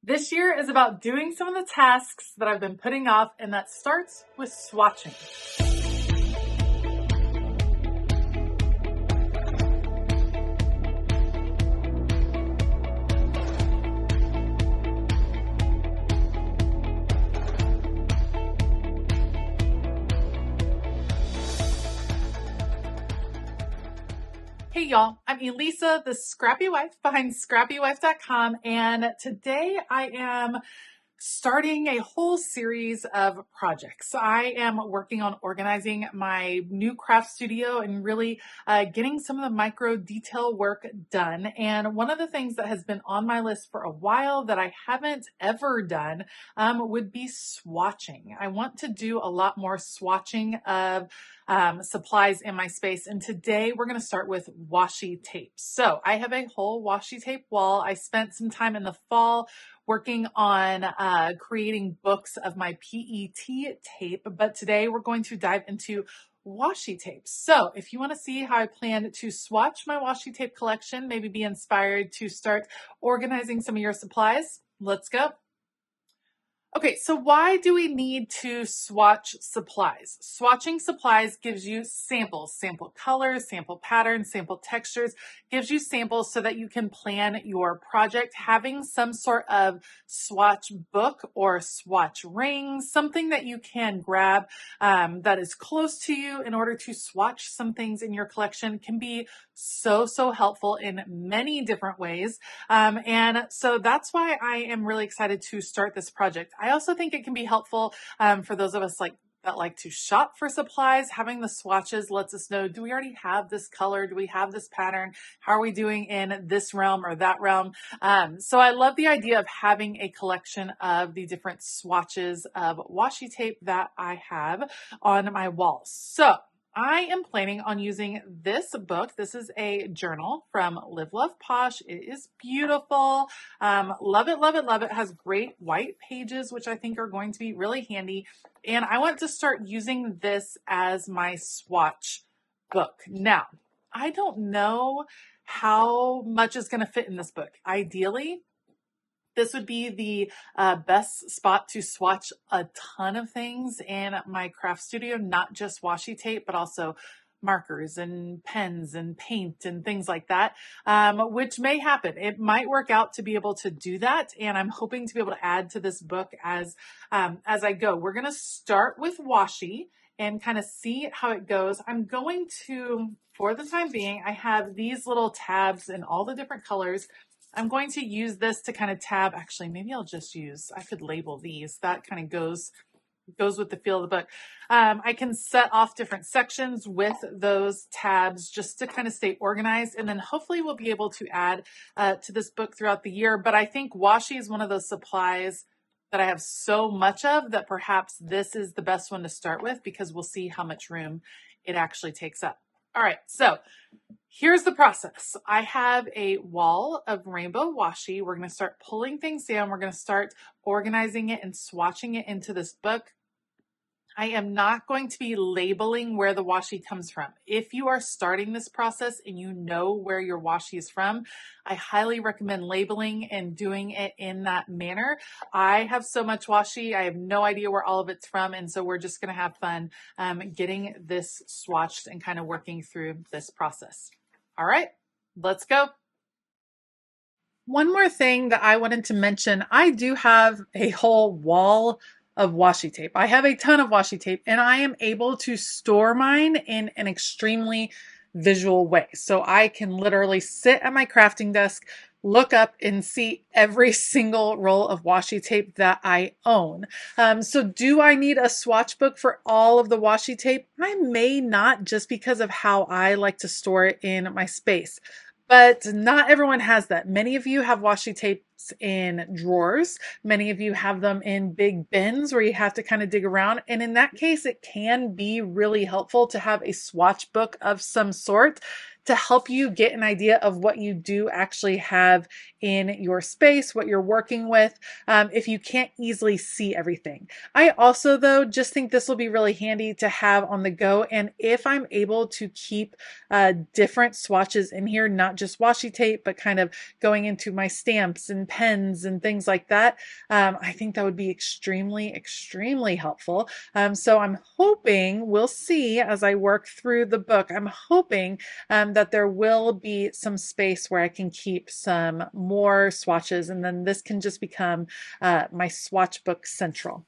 This year is about doing some of the tasks that I've been putting off, and that starts with swatching. Hey y'all, I'm Elisa, the Scrappy Wife behind ScrappyWife.com, and today I am starting a whole series of projects. I am working on organizing my new craft studio and really getting some of the micro detail work done. And one of the things that has been on my list for a while that I haven't ever done would be swatching. I want to do a lot more swatching of supplies in my space. And today we're going to start with washi tape. So I have a whole washi tape wall. I spent some time in the fall working on creating books of my PET tape, but today we're going to dive into washi tape. So if you want to see how I plan to swatch my washi tape collection, maybe be inspired to start organizing some of your supplies, let's go. Okay, so why do we need to swatch supplies? Swatching supplies gives you samples, sample colors, sample patterns, sample textures, gives you samples so that you can plan your project. Having some sort of swatch book or swatch ring, something that you can grab that is close to you in order to swatch some things in your collection can be so helpful in many different ways. And so that's why I am really excited to start this project. I also think it can be helpful for those of us that like to shop for supplies. Having the swatches lets us know, do we already have this color? Do we have this pattern? How are we doing in this realm or that realm? So I love the idea of having a collection of the different swatches of washi tape that I have on my walls. So I am planning on using this book. This is a journal from Live Love Posh. It is beautiful. Love it, love it, love it. It has great white pages, which I think are going to be really handy. And I want to start using this as my swatch book. Now, I don't know how much is going to fit in this book. Ideally, this would be the best spot to swatch a ton of things in my craft studio, not just washi tape, but also markers and pens and paint and things like that, which may happen. It might work out to be able to do that. And I'm hoping to be able to add to this book as I go. We're going to start with washi and kind of see how it goes. I'm going to, for the time being, I have these little tabs in all the different colors. I'm going to use this to kind of tab. Actually, maybe I'll just use, I could label these. That kind of goes with the feel of the book. I can set off different sections with those tabs just to kind of stay organized. And then hopefully we'll be able to add to this book throughout the year. But I think washi is one of those supplies that I have so much of that perhaps this is the best one to start with, because we'll see how much room it actually takes up. All right, so here's the process. I have a wall of rainbow washi. We're going to start pulling things down. We're going to start organizing it and swatching it into this book. I am not going to be labeling where the washi comes from. If you are starting this process and you know where your washi is from, I highly recommend labeling and doing it in that manner. I have so much washi, I have no idea where all of it's from. And so we're just going to have fun getting this swatched and kind of working through this process. All right, let's go. One more thing that I wanted to mention, I do have a whole wall of washi tape. I have a ton of washi tape, and I am able to store mine in an extremely visual way. So I can literally sit at my crafting desk, look up and see every single roll of washi tape that I own. So do I need a swatch book for all of the washi tape? I may not, just because of how I like to store it in my space. But not everyone has that. Many of you have washi tapes in drawers. Many of you have them in big bins where you have to kind of dig around. And in that case, it can be really helpful to have a swatch book of some sort to help you get an idea of what you do actually have in your space, what you're working with, if you can't easily see everything. I also, though, just think this will be really handy to have on the go. And if I'm able to keep different swatches in here, not just washi tape, but kind of going into my stamps and pens and things like that, I think that would be extremely, extremely helpful. So I'm hoping, we'll see as I work through the book, I'm hoping that there will be some space where I can keep some more swatches, and then this can just become my swatch book central.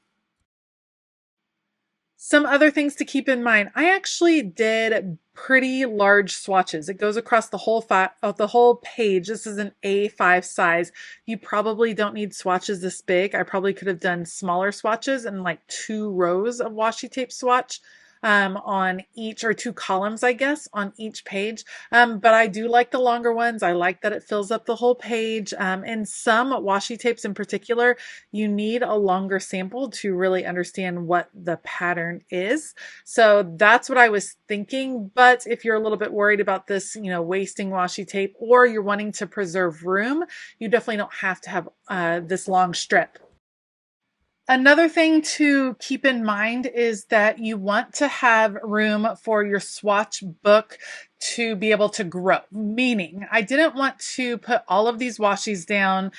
Some other things to keep in mind. I actually did pretty large swatches. It goes across the whole page. This is an A5 size. You probably don't need swatches this big. I probably could have done smaller swatches and like 2 rows of washi tape swatch on each, or 2 columns, I guess, on each page. But I do like the longer ones. I like that it fills up the whole page. And some washi tapes in particular, you need a longer sample to really understand what the pattern is. So that's what I was thinking. But if you're a little bit worried about this, wasting washi tape, or you're wanting to preserve room, you definitely don't have to have this long strip. Another thing to keep in mind is that you want to have room for your swatch book to be able to grow. Meaning, I didn't want to put all of these washi's down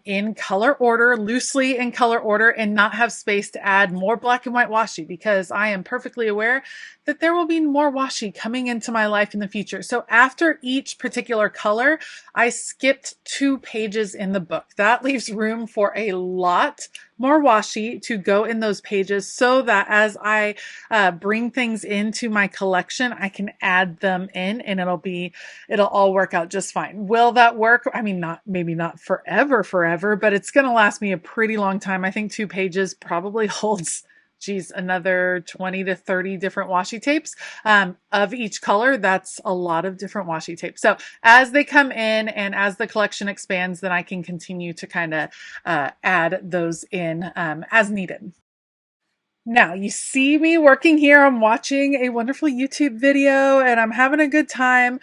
in color order, loosely in color order, and not have space to add more black and white washi, because I am perfectly aware that there will be more washi coming into my life in the future. So after each particular color, I skipped 2 pages in the book. That leaves room for a lot more washi to go in those pages, so that as I bring things into my collection, I can add them in, and it'll all work out just fine. Will that work? I mean, maybe not forever, but it's going to last me a pretty long time. I think 2 pages probably holds, another 20 to 30 different washi tapes of each color. That's a lot of different washi tapes. So as they come in and as the collection expands, then I can continue to kind of add those in as needed. Now, you see me working here. I'm watching a wonderful YouTube video and I'm having a good time.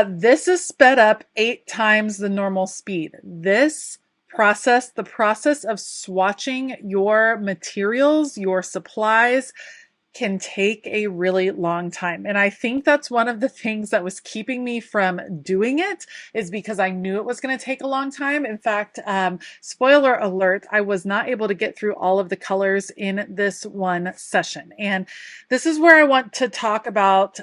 This is sped up 8 times the normal speed. This process, the process of swatching your materials, your supplies, can take a really long time. And I think that's one of the things that was keeping me from doing it, is because I knew it was going to take a long time. In fact, spoiler alert, I was not able to get through all of the colors in this one session. And this is where I want to talk about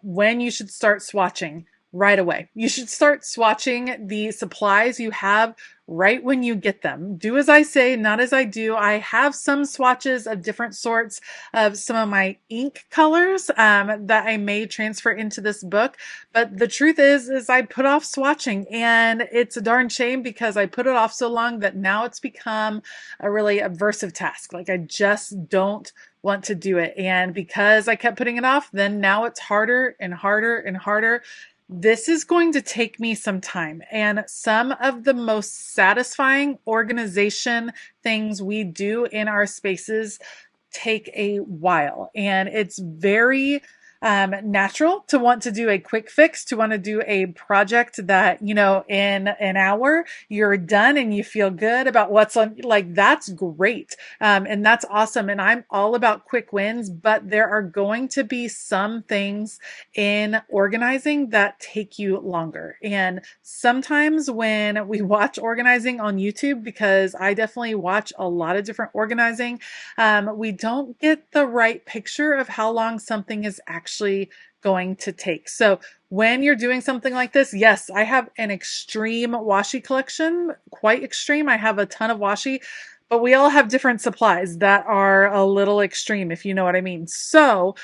when you should start swatching right away. You should start swatching the supplies you have right when you get them. Do as I say, not as I do. I have some swatches of different sorts of some of my ink colors that I may transfer into this book. But the truth is I put off swatching, and it's a darn shame, because I put it off so long that now it's become a really aversive task. Like, I just don't want to do it. And because I kept putting it off, then now it's harder and harder and harder. This is going to take me some time, and some of the most satisfying organization things we do in our spaces take a while, and it's very natural to want to do a quick fix, to want to do a project that, in an hour you're done and you feel good about what's on. Like, that's great. And that's awesome. And I'm all about quick wins, but there are going to be some things in organizing that take you longer. And sometimes when we watch organizing on YouTube, because I definitely watch a lot of different organizing, we don't get the right picture of how long something is actually going to take. So when you're doing something like this, yes, I have an extreme washi collection, quite extreme. I have a ton of washi, but we all have different supplies that are a little extreme, if you know what I mean. So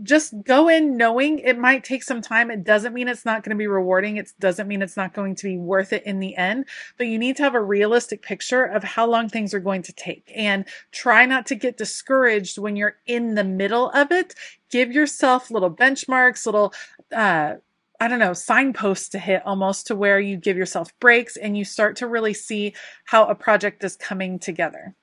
just go in knowing it might take some time. It doesn't mean it's not going to be rewarding. It doesn't mean it's not going to be worth it in the end, but you need to have a realistic picture of how long things are going to take, and try not to get discouraged when you're in the middle of it. Give yourself little benchmarks, little, signposts to hit, almost, to where you give yourself breaks and you start to really see how a project is coming together.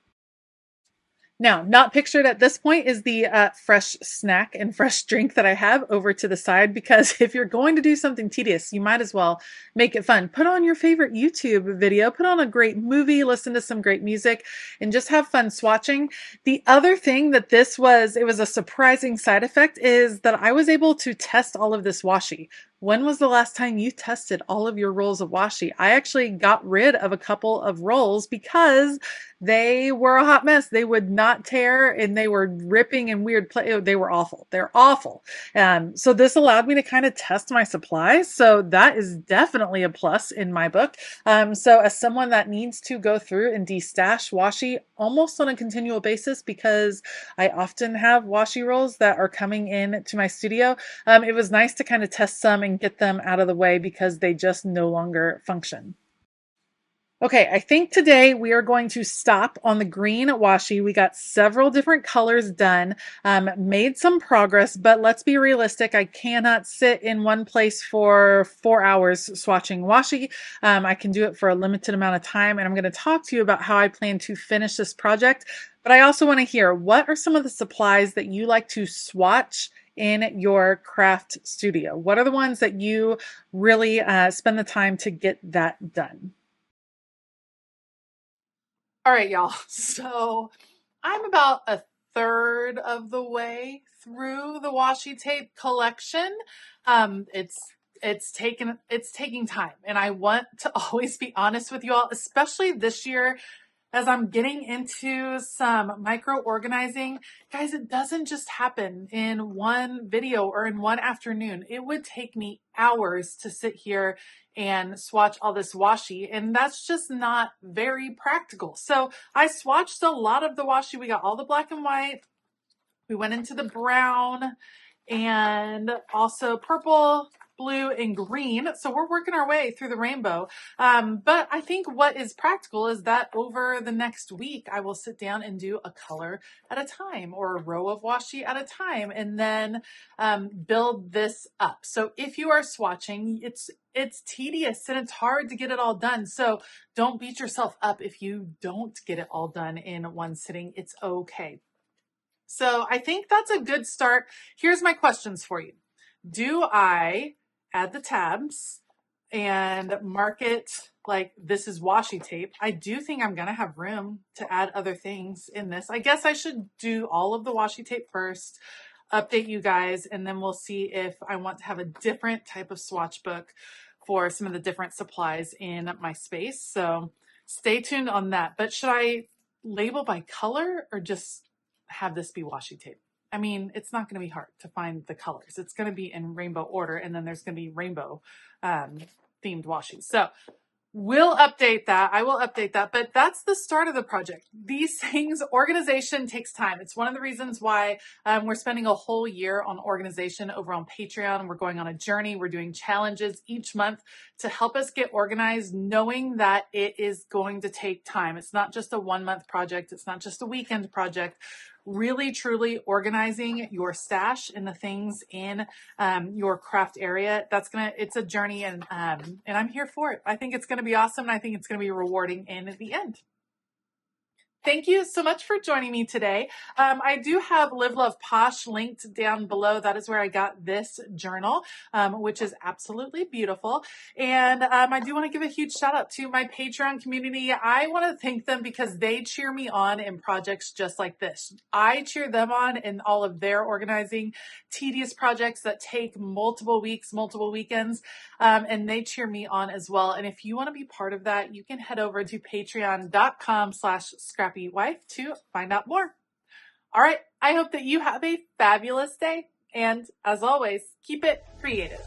Now, not pictured at this point is the fresh snack and fresh drink that I have over to the side, because if you're going to do something tedious, you might as well make it fun. Put on your favorite YouTube video, put on a great movie, listen to some great music, and just have fun swatching. The other thing that it was a surprising side effect, is that I was able to test all of this washi. When was the last time you tested all of your rolls of washi? I actually got rid of a couple of rolls because they were a hot mess. They would not tear and they were ripping in weird They were awful. They're awful. So this allowed me to kind of test my supplies. So that is definitely a plus in my book. So as someone that needs to go through and destash washi almost on a continual basis, because I often have washi rolls that are coming in to my studio, it was nice to kind of test some and get them out of the way because they just no longer function. Okay, I think today we are going to stop on the green washi. We got several different colors done, made some progress, but let's be realistic. I cannot sit in one place for 4 hours swatching washi. I can do it for a limited amount of time, and I'm going to talk to you about how I plan to finish this project. But I also want to hear, what are some of the supplies that you like to swatch in your craft studio? What are the ones that you really spend the time to get that done? All right, y'all. So I'm about a third of the way through the washi tape collection. It's taking time, and I want to always be honest with you all, especially this year as I'm getting into some micro organizing. Guys, it doesn't just happen in one video or in one afternoon. It would take me hours to sit here and swatch all this washi, and that's just not very practical. So I swatched a lot of the washi. We got all the black and white. We went into the brown and also purple, blue, and green. So we're working our way through the rainbow. But I think what is practical is that over the next week, I will sit down and do a color at a time, or a row of washi at a time, and then build this up. So if you are swatching, it's tedious and it's hard to get it all done. So don't beat yourself up if you don't get it all done in one sitting. It's okay. So I think that's a good start. Here's my questions for you. Do I add the tabs and mark it like this is washi tape? I do think I'm going to have room to add other things in this. I guess I should do all of the washi tape first, update you guys, and then we'll see if I want to have a different type of swatch book for some of the different supplies in my space. So stay tuned on that. But should I label by color or just have this be washi tape? I mean, it's not going to be hard to find the colors. It's going to be in rainbow order, and then there's going to be rainbow themed washi. So we'll update that. I will update that, but that's the start of the project. These things, organization takes time. It's one of the reasons why we're spending a whole year on organization over on Patreon. We're going on a journey. We're doing challenges each month to help us get organized, knowing that it is going to take time. It's not just a 1 month project. It's not just a weekend project. Really, truly organizing your stash and the things in your craft area. It's a journey, and I'm here for it. I think it's going to be awesome. And I think it's going to be rewarding in the end. Thank you so much for joining me today. I do have Live Love Posh linked down below. That is where I got this journal, which is absolutely beautiful. And I do want to give a huge shout out to my Patreon community. I want to thank them because they cheer me on in projects just like this. I cheer them on in all of their organizing, tedious projects that take multiple weeks, multiple weekends, and they cheer me on as well. And if you want to be part of that, you can head over to patreon.com/ScrappyWife to find out more. All right. I hope that you have a fabulous day. And as always, keep it creative.